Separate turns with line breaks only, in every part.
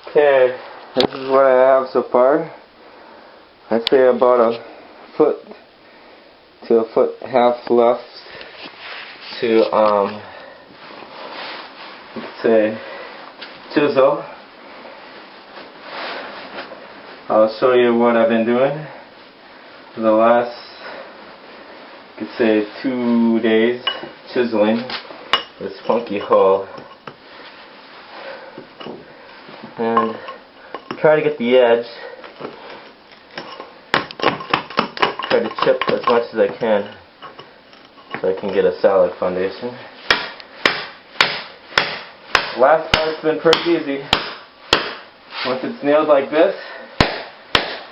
Okay, this is what I have so far. I'd say about a foot to a foot and a half left to let's say chisel. I'll show you what I've been doing for the last, you could say, 2 days, chiseling this funky hole. And try to get the edge. Try to chip as much as I can so I can get a solid foundation. Last part's been pretty easy. Once it's nailed like this,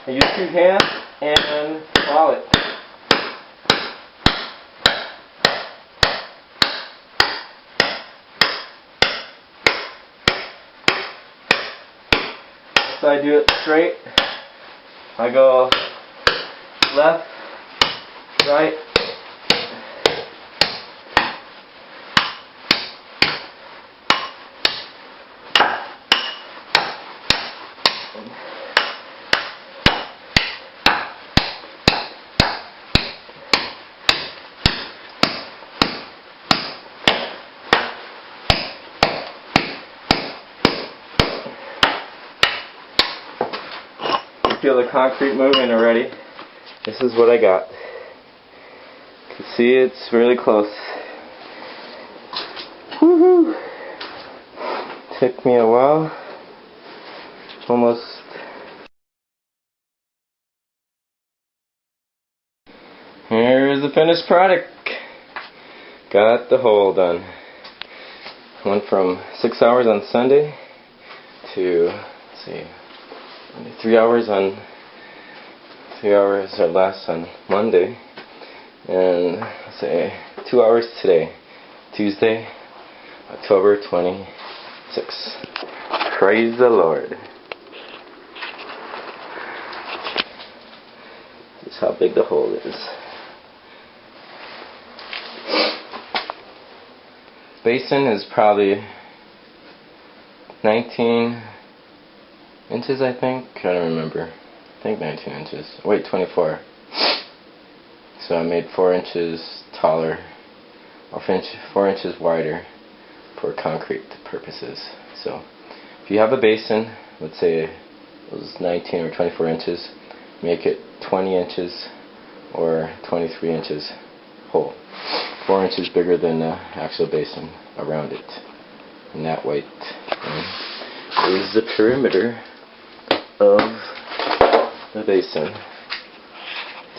I use 2 hands and follow it. So I do it straight. I go left, right, feel the concrete moving already. This is what I got. You can see it's really close. Woohoo! Took me a while. Almost. Here's the finished product. Got the hole done. Went from 6 hours on Sunday to, let's see, 3 hours on 3 hours or less on Monday, and let's say 2 hours today, Tuesday, October 26th. Praise the Lord. This is how big the hole is. Basin is probably 19 inches, I think. I don't remember. I think 19 inches. Wait, 24. So I made 4 inches taller, or 4 inches wider for concrete purposes. So if you have a basin, let's say it was 19 or 24 inches, make it 20 inches or 23 inches hole. 4 inches bigger than the actual basin around it. And that white is the perimeter of the basin.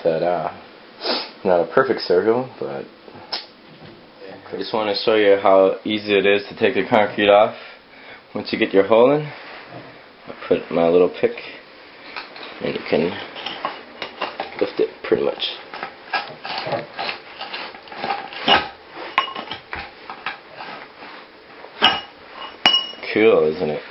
Ta-da! Not a perfect circle, but I just want to show you how easy it is to take the concrete off. Once you get your hole in, I put my little pick and you can lift it pretty much. Cool, isn't it?